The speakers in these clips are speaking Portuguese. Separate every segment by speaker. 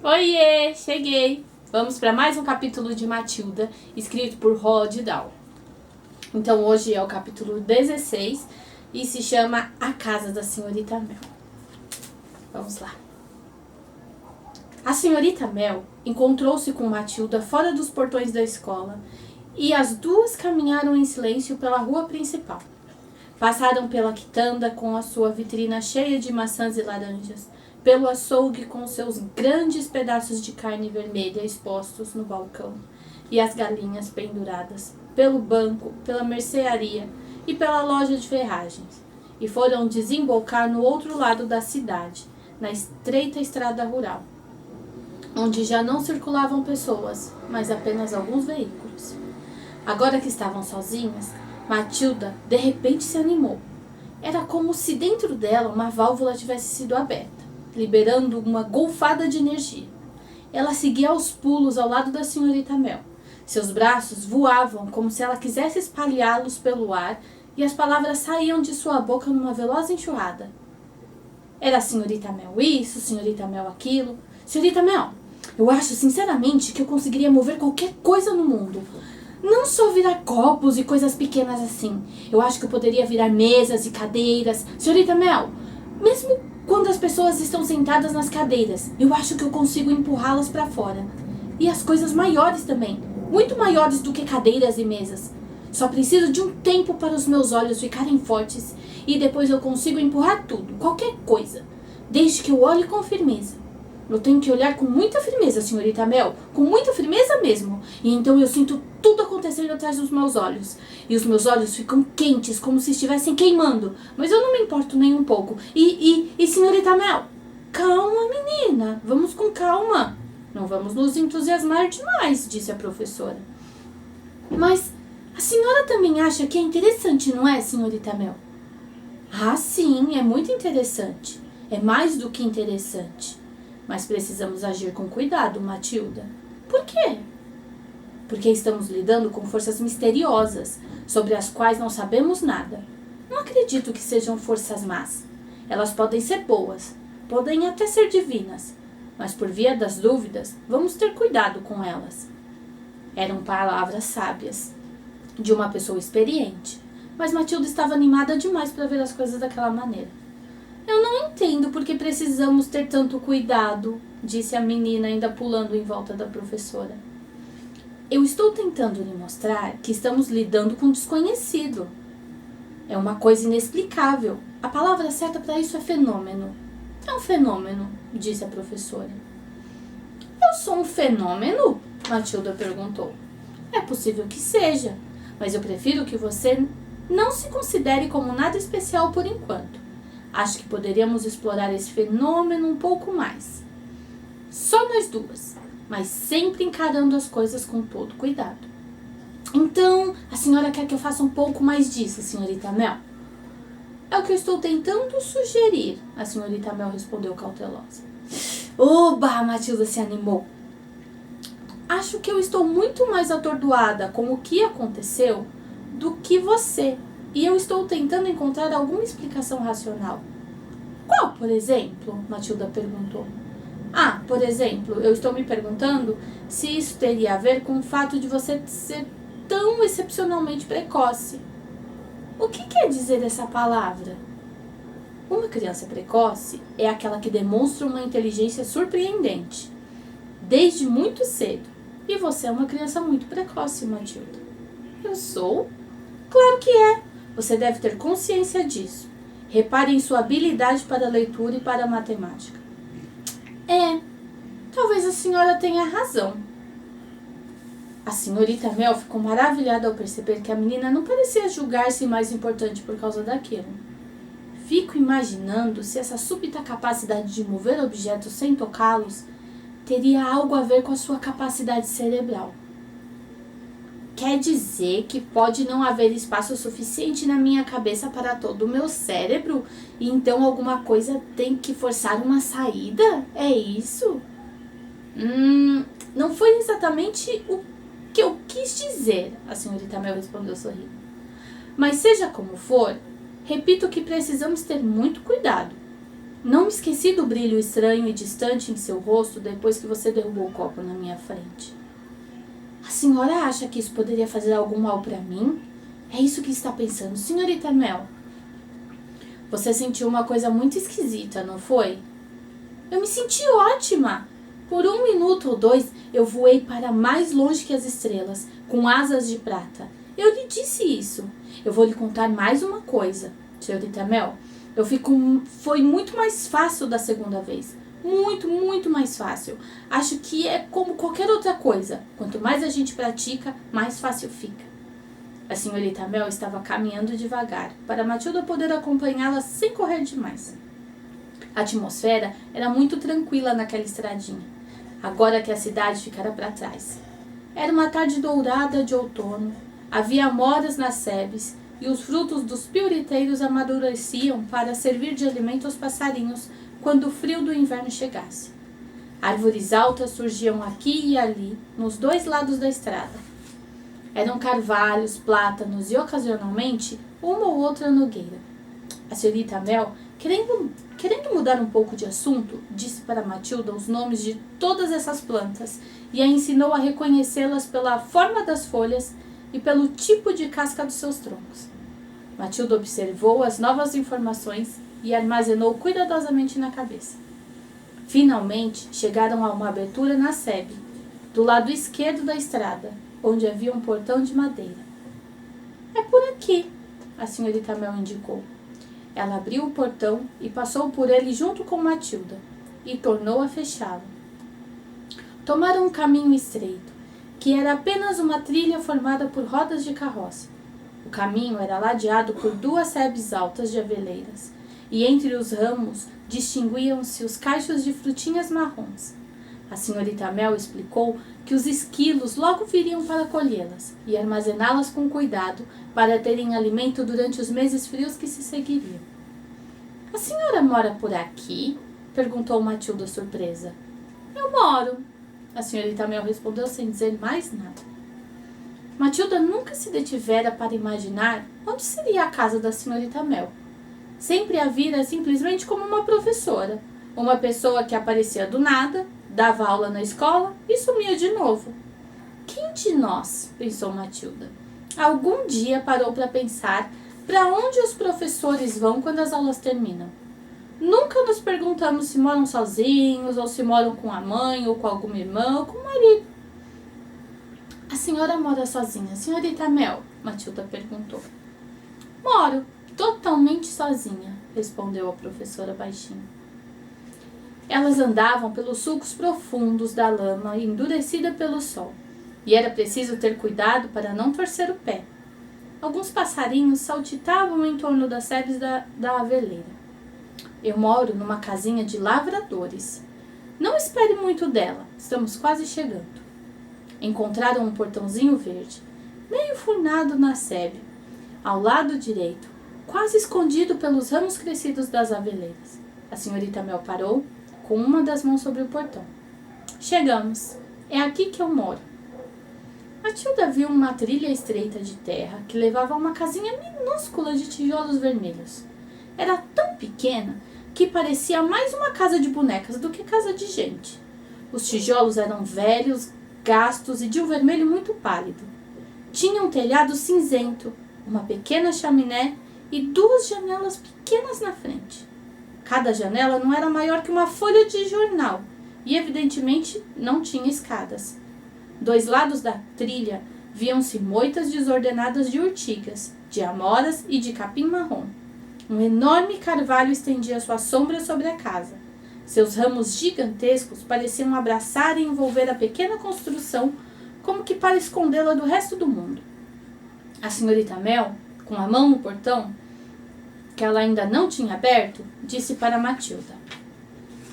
Speaker 1: Oiê, cheguei! Vamos para mais um capítulo de Matilda, escrito por Roald Dahl. Então hoje é o capítulo 16 e se chama A Casa da Senhorita Mel. Vamos lá. A Senhorita Mel encontrou-se com Matilda fora dos portões da escola e as duas caminharam em silêncio pela rua principal. Passaram pela quitanda com a sua vitrina cheia de maçãs e laranjas, pelo açougue com seus grandes pedaços de carne vermelha expostos no balcão e as galinhas penduradas, pelo banco, pela mercearia e pela loja de ferragens, e foram desembocar no outro lado da cidade, na estreita estrada rural, onde já não circulavam pessoas, mas apenas alguns veículos. Agora que estavam sozinhas, Matilda de repente se animou. Era como se dentro dela uma válvula tivesse sido aberta, liberando uma golfada de energia. Ela seguia aos pulos ao lado da senhorita Mel. Seus braços voavam como se ela quisesse espalhá-los pelo ar e as palavras saíam de sua boca numa veloz enxurrada. Era a senhorita Mel isso, senhorita Mel aquilo. Senhorita Mel, eu acho sinceramente que eu conseguiria mover qualquer coisa no mundo. Não só virar copos e coisas pequenas assim. Eu acho que eu poderia virar mesas e cadeiras. Senhorita Mel, mesmo quando as pessoas estão sentadas nas cadeiras, eu acho que eu consigo empurrá-las para fora. E as coisas maiores também. Muito maiores do que cadeiras e mesas. Só preciso de um tempo para os meus olhos ficarem fortes e depois eu consigo empurrar tudo, qualquer coisa. Desde que eu olhe com firmeza. Eu tenho que olhar com muita firmeza, senhorita Mel, com muita firmeza mesmo. E então eu sinto tudo acontecendo atrás dos meus olhos. E os meus olhos ficam quentes, como se estivessem queimando. Mas eu não me importo nem um pouco. E senhorita Mel, calma, menina, vamos com calma. Não vamos nos entusiasmar demais, disse a professora. Mas a senhora também acha que é interessante, não é, senhorita Mel? Ah, sim, é muito interessante. É mais do que interessante. Mas precisamos agir com cuidado, Matilda. Por quê? Porque estamos lidando com forças misteriosas, sobre as quais não sabemos nada. Não acredito que sejam forças más. Elas podem ser boas, podem até ser divinas, mas por via das dúvidas, vamos ter cuidado com elas. Eram palavras sábias, de uma pessoa experiente, mas Matilda estava animada demais para ver as coisas daquela maneira. Eu não entendo por que precisamos ter tanto cuidado, disse a menina, ainda pulando em volta da professora. Eu estou tentando lhe mostrar que estamos lidando com um desconhecido. É uma coisa inexplicável. A palavra certa para isso é fenômeno. É um fenômeno, disse a professora. Eu sou um fenômeno? Matilda perguntou. É possível que seja, mas eu prefiro que você não se considere como nada especial por enquanto. Acho que poderíamos explorar esse fenômeno um pouco mais. Só nós duas, mas sempre encarando as coisas com todo cuidado. Então, a senhora quer que eu faça um pouco mais disso, senhorita Mel? É o que eu estou tentando sugerir, a senhorita Mel respondeu cautelosa. Oba, a Matilda se animou. Acho que eu estou muito mais atordoada com o que aconteceu do que você. E eu estou tentando encontrar alguma explicação racional. Qual, por exemplo? Matilda perguntou. Ah, por exemplo, eu estou me perguntando se isso teria a ver com o fato de você ser tão excepcionalmente precoce. O que quer dizer essa palavra? Uma criança precoce é aquela que demonstra uma inteligência surpreendente, desde muito cedo. E você é uma criança muito precoce, Matilda. Eu sou? Claro que é. Você deve ter consciência disso. Repare em sua habilidade para a leitura e para a matemática. Talvez a senhora tenha razão. A senhorita Mel ficou maravilhada ao perceber que a menina não parecia julgar-se mais importante por causa daquilo. Fico imaginando se essa súbita capacidade de mover objetos sem tocá-los teria algo a ver com a sua capacidade cerebral. Quer dizer que pode não haver espaço suficiente na minha cabeça para todo o meu cérebro e então alguma coisa tem que forçar uma saída? É isso? Não foi exatamente o que eu quis dizer, a senhorita Mel respondeu sorrindo. Mas seja como for, repito que precisamos ter muito cuidado. Não me esqueci do brilho estranho e distante em seu rosto depois que você derrubou o copo na minha frente. A senhora acha que isso poderia fazer algum mal para mim? É isso que está pensando, senhorita Mel? Você sentiu uma coisa muito esquisita, não foi? Eu me senti ótima! Por 1 minuto ou 2, eu voei para mais longe que as estrelas, com asas de prata. Eu lhe disse isso. Eu vou lhe contar mais uma coisa, senhorita Mel. Foi muito mais fácil da segunda vez. Muito, muito mais fácil. Acho que é como qualquer outra coisa. Quanto mais a gente pratica, mais fácil fica. A senhorita Mel estava caminhando devagar, para Matilda poder acompanhá-la sem correr demais. A atmosfera era muito tranquila naquela estradinha, agora que a cidade ficara para trás. Era uma tarde dourada de outono, havia amoras nas sebes e os frutos dos piuriteiros amadureciam para servir de alimento aos passarinhos quando o frio do inverno chegasse. Árvores altas surgiam aqui e ali, nos 2 lados da estrada. Eram carvalhos, plátanos e, ocasionalmente, uma ou outra nogueira. A senhorita Mel, querendo mudar um pouco de assunto, disse para Matilda os nomes de todas essas plantas e a ensinou a reconhecê-las pela forma das folhas e pelo tipo de casca dos seus troncos. Matilda observou as novas informações e armazenou cuidadosamente na cabeça. Finalmente, chegaram a uma abertura na sebe, do lado esquerdo da estrada, onde havia um portão de madeira. É por aqui, a senhorita Mel indicou. Ela abriu o portão e passou por ele junto com Matilda, e tornou a fechá-lo. Tomaram um caminho estreito, que era apenas uma trilha formada por rodas de carroça. O caminho era ladeado por 2 sebes altas de aveleiras, e entre os ramos distinguiam-se os cachos de frutinhas marrons. A senhorita Mel explicou que os esquilos logo viriam para colhê-las e armazená-las com cuidado para terem alimento durante os meses frios que se seguiriam. A senhora mora por aqui? Perguntou Matilda surpresa. Eu moro, a senhorita Mel respondeu sem dizer mais nada. Matilda nunca se detivera para imaginar onde seria a casa da senhorita Mel. Sempre a vira simplesmente como uma professora, uma pessoa que aparecia do nada, dava aula na escola e sumia de novo. Quem de nós, pensou Matilda, algum dia parou para pensar para onde os professores vão quando as aulas terminam? Nunca nos perguntamos se moram sozinhos, ou se moram com a mãe, ou com alguma irmã, ou com o marido. A senhora mora sozinha, senhorita Mel? Matilda perguntou. Moro, totalmente sozinha, respondeu a professora baixinho. Elas andavam pelos sulcos profundos da lama endurecida pelo sol, e era preciso ter cuidado para não torcer o pé. Alguns passarinhos saltitavam em torno das sebes da aveleira. Eu moro numa casinha de lavradores. Não espere muito dela, estamos quase chegando. Encontraram um portãozinho verde, meio furnado na sebe, ao lado direito, quase escondido pelos ramos crescidos das aveleiras. A senhorita Mel parou, com uma das mãos sobre o portão. Chegamos. É aqui que eu moro. Matilda viu uma trilha estreita de terra que levava a uma casinha minúscula de tijolos vermelhos. Era tão pequena que parecia mais uma casa de bonecas do que casa de gente. Os tijolos eram velhos, gastos e de um vermelho muito pálido. Tinha um telhado cinzento, uma pequena chaminé e 2 janelas pequenas na frente. Cada janela não era maior que uma folha de jornal e, evidentemente, não tinha escadas. 2 lados da trilha viam-se moitas desordenadas de urtigas, de amoras e de capim marrom. Um enorme carvalho estendia sua sombra sobre a casa. Seus ramos gigantescos pareciam abraçar e envolver a pequena construção como que para escondê-la do resto do mundo. A senhorita Mel, com a mão no portão, que ela ainda não tinha aberto, disse para Matilda.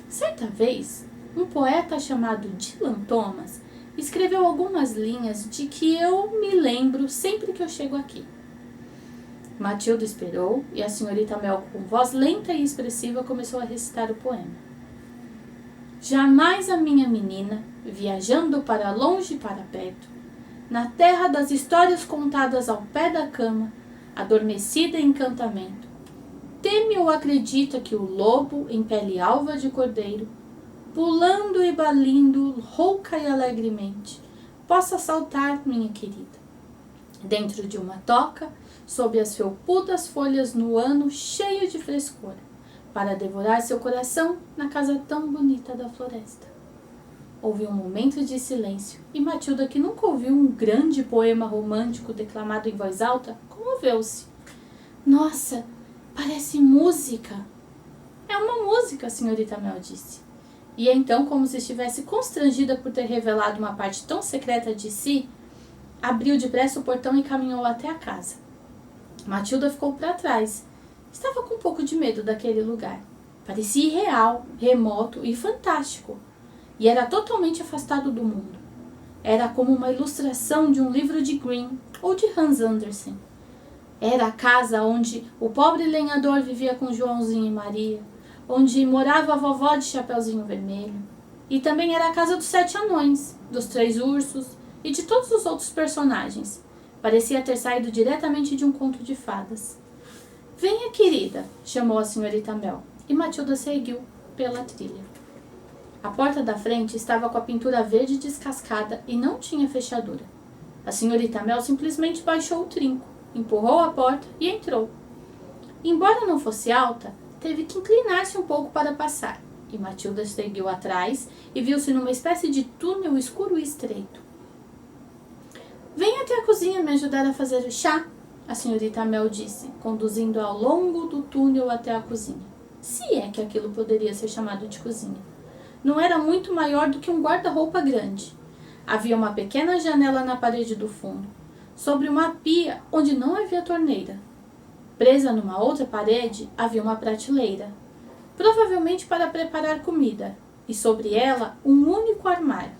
Speaker 1: Certa vez, um poeta chamado Dylan Thomas escreveu algumas linhas de que eu me lembro sempre que eu chego aqui. Matilda esperou e a senhorita Mel, com voz lenta e expressiva, começou a recitar o poema. Jamais a minha menina, viajando para longe e para perto, na terra das histórias contadas ao pé da cama, adormecida em encantamento, teme ou acredita que o lobo, em pele alva de cordeiro, pulando e balindo rouca e alegremente, possa saltar, minha querida, dentro de uma toca, sob as felpudas folhas no ano cheio de frescor, para devorar seu coração na casa tão bonita da floresta. Houve um momento de silêncio e Matilda, que nunca ouviu um grande poema romântico declamado em voz alta, comoveu-se. Nossa, parece música. É uma música, a senhorita Mel disse. E então, como se estivesse constrangida por ter revelado uma parte tão secreta de si, abriu depressa o portão e caminhou até a casa. Matilda ficou para trás. Estava com um pouco de medo daquele lugar. Parecia irreal, remoto e fantástico. E era totalmente afastado do mundo. Era como uma ilustração de um livro de Grimm ou de Hans Andersen. Era a casa onde o pobre lenhador vivia com Joãozinho e Maria, onde morava a vovó de Chapeuzinho Vermelho. E também era a casa dos 7 anões, dos 3 ursos e de todos os outros personagens. Parecia ter saído diretamente de um conto de fadas. Venha, querida, chamou a senhorita Mel, e Matilda seguiu pela trilha. A porta da frente estava com a pintura verde descascada e não tinha fechadura. A senhorita Mel simplesmente baixou o trinco, empurrou a porta e entrou. Embora não fosse alta, teve que inclinar-se um pouco para passar, e Matilda seguiu atrás e viu-se numa espécie de túnel escuro e estreito. Venha até a cozinha me ajudar a fazer o chá, a senhorita Mel disse, conduzindo ao longo do túnel até a cozinha. Se é que aquilo poderia ser chamado de cozinha. Não era muito maior do que um guarda-roupa grande. Havia uma pequena janela na parede do fundo, sobre uma pia onde não havia torneira. Presa numa outra parede havia uma prateleira, provavelmente para preparar comida, e sobre ela um único armário.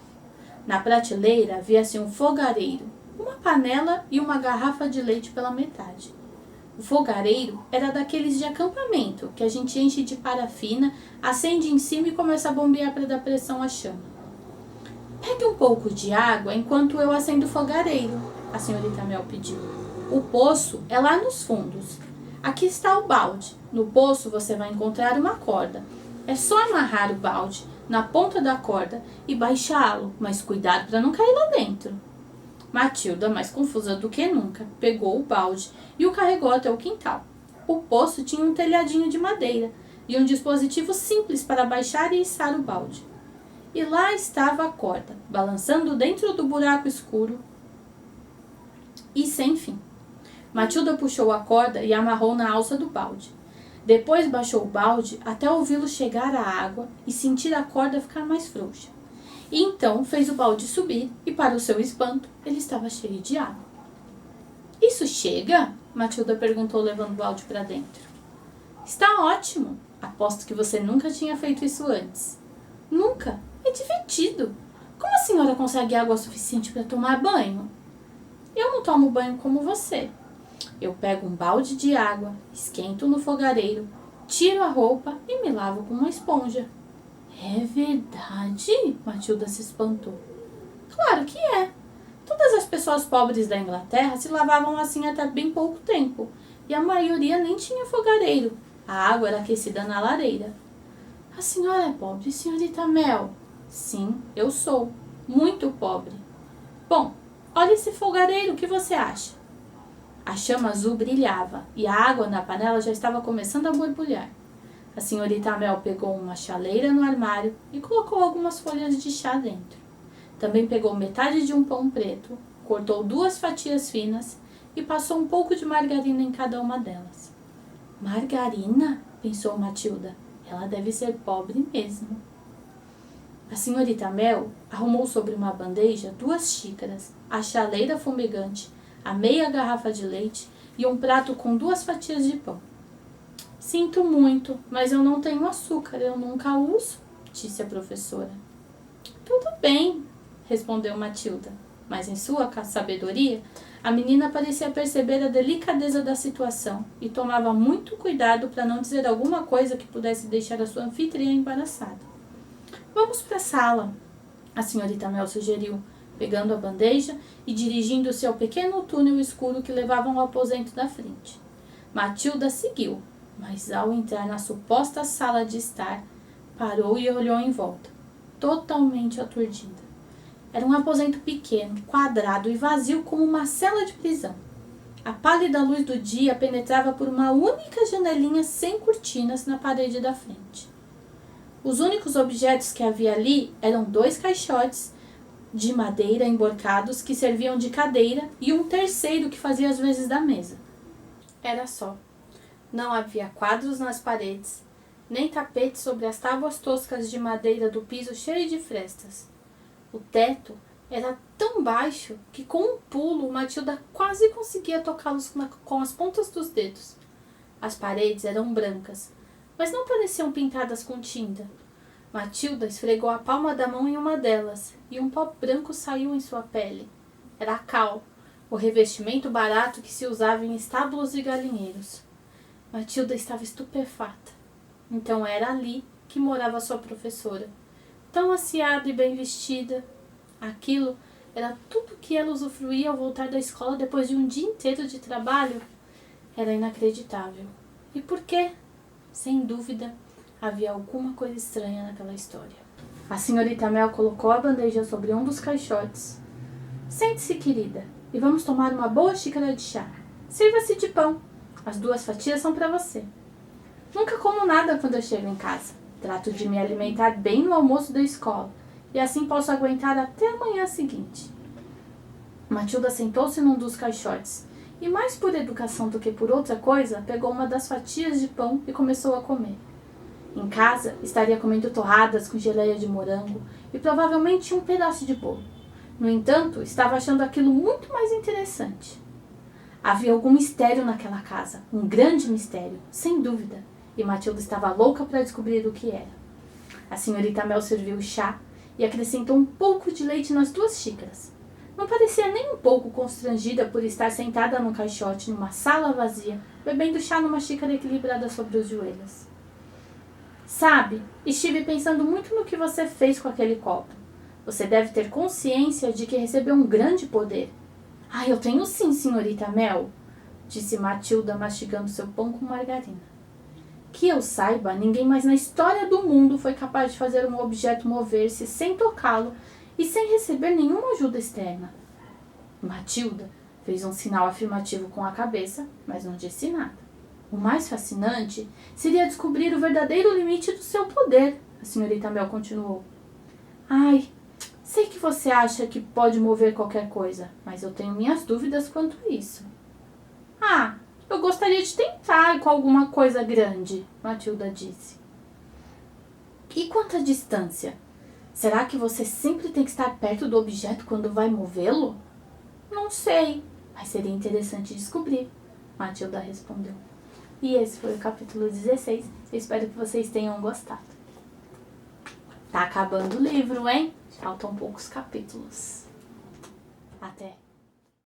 Speaker 1: Na prateleira havia-se um fogareiro, uma panela e uma garrafa de leite pela metade. O fogareiro era daqueles de acampamento, que a gente enche de parafina, acende em cima e começa a bombear para dar pressão à chama. Pegue um pouco de água enquanto eu acendo o fogareiro, a senhorita Mel pediu. O poço é lá nos fundos. Aqui está o balde. No poço você vai encontrar uma corda. É só amarrar o balde na ponta da corda e baixá-lo, mas cuidado para não cair lá dentro. Matilda, mais confusa do que nunca, pegou o balde e o carregou até o quintal. O poço tinha um telhadinho de madeira e um dispositivo simples para baixar e içar o balde. E lá estava a corda, balançando dentro do buraco escuro e sem fim. Matilda puxou a corda e amarrou na alça do balde. Depois baixou o balde até ouvi-lo chegar à água e sentir a corda ficar mais frouxa. E então fez o balde subir e, para o seu espanto, ele estava cheio de água. Isso chega? Matilda perguntou, levando o balde para dentro. Está ótimo. Aposto que você nunca tinha feito isso antes. Nunca? É divertido. Como a senhora consegue água suficiente para tomar banho? Eu não tomo banho como você. Eu pego um balde de água, esquento no fogareiro, tiro a roupa e me lavo com uma esponja. É verdade? Matilda se espantou. Claro que é. Todas as pessoas pobres da Inglaterra se lavavam assim até bem pouco tempo, e a maioria nem tinha fogareiro. A água era aquecida na lareira. A senhora é pobre, senhorita Mel? Sim, eu sou. Muito pobre. Bom, olha esse fogareiro, o que você acha? A chama azul brilhava, e a água na panela já estava começando a borbulhar. A senhorita Mel pegou uma chaleira no armário e colocou algumas folhas de chá dentro. Também pegou metade de um pão preto, cortou 2 fatias finas e passou um pouco de margarina em cada uma delas. Margarina? Pensou Matilda. Ela deve ser pobre mesmo. A senhorita Mel arrumou sobre uma bandeja 2 xícaras, a chaleira fumegante, a meia garrafa de leite e um prato com 2 fatias de pão. Sinto muito, mas eu não tenho açúcar, eu nunca uso, disse a professora. Tudo bem, respondeu Matilda, mas em sua sabedoria, a menina parecia perceber a delicadeza da situação e tomava muito cuidado para não dizer alguma coisa que pudesse deixar a sua anfitriã embaraçada. Vamos para a sala, a senhorita Mel sugeriu, pegando a bandeja e dirigindo-se ao pequeno túnel escuro que levava ao aposento da frente. Matilda seguiu. mas ao entrar na suposta sala de estar, parou e olhou em volta, totalmente aturdida. Era um aposento pequeno, quadrado e vazio como uma cela de prisão. A pálida luz do dia penetrava por uma única janelinha sem cortinas na parede da frente. Os únicos objetos que havia ali eram 2 caixotes de madeira emborcados que serviam de cadeira e um terceiro que fazia as vezes da mesa. Era só. Não havia quadros nas paredes, nem tapetes sobre as tábuas toscas de madeira do piso cheio de frestas. O teto era tão baixo que com um pulo Matilda quase conseguia tocá-los com as pontas dos dedos. As paredes eram brancas, mas não pareciam pintadas com tinta. Matilda esfregou a palma da mão em uma delas e um pó branco saiu em sua pele. Era a cal, o revestimento barato que se usava em estábulos e galinheiros. Matilda estava estupefata. Então era ali que morava sua professora. Tão asseada e bem vestida. Aquilo era tudo que ela usufruía ao voltar da escola depois de um dia inteiro de trabalho. Era inacreditável. E por quê? Sem dúvida, havia alguma coisa estranha naquela história. A senhorita Mel colocou a bandeja sobre um dos caixotes. Sente-se, querida, e vamos tomar uma boa xícara de chá. Sirva-se de pão. As 2 fatias são para você. Nunca como nada quando eu chego em casa. Trato de me alimentar bem no almoço da escola, e assim posso aguentar até a manhã seguinte. Matilda sentou-se num dos caixotes, e mais por educação do que por outra coisa, pegou uma das fatias de pão e começou a comer. Em casa, estaria comendo torradas com geleia de morango e provavelmente um pedaço de bolo. No entanto, estava achando aquilo muito mais interessante. Havia algum mistério naquela casa, um grande mistério, sem dúvida, e Matilda estava louca para descobrir o que era. A senhorita Mel serviu o chá e acrescentou um pouco de leite nas 2 xícaras. Não parecia nem um pouco constrangida por estar sentada num caixote numa sala vazia, bebendo chá numa xícara equilibrada sobre os joelhos. Sabe, estive pensando muito no que você fez com aquele copo. Você deve ter consciência de que recebeu um grande poder. Eu tenho sim, senhorita Mel, disse Matilda mastigando seu pão com margarina. Que eu saiba, ninguém mais na história do mundo foi capaz de fazer um objeto mover-se sem tocá-lo e sem receber nenhuma ajuda externa. Matilda fez um sinal afirmativo com a cabeça, mas não disse nada. O mais fascinante seria descobrir o verdadeiro limite do seu poder, a senhorita Mel continuou. Sei que você acha que pode mover qualquer coisa, mas eu tenho minhas dúvidas quanto a isso. Eu gostaria de tentar com alguma coisa grande, Matilda disse. E quanto à distância? Será que você sempre tem que estar perto do objeto quando vai movê-lo? Não sei, mas seria interessante descobrir, Matilda respondeu. E esse foi o capítulo 16. Eu espero que vocês tenham gostado. Tá acabando o livro, hein? Faltam poucos capítulos. Até!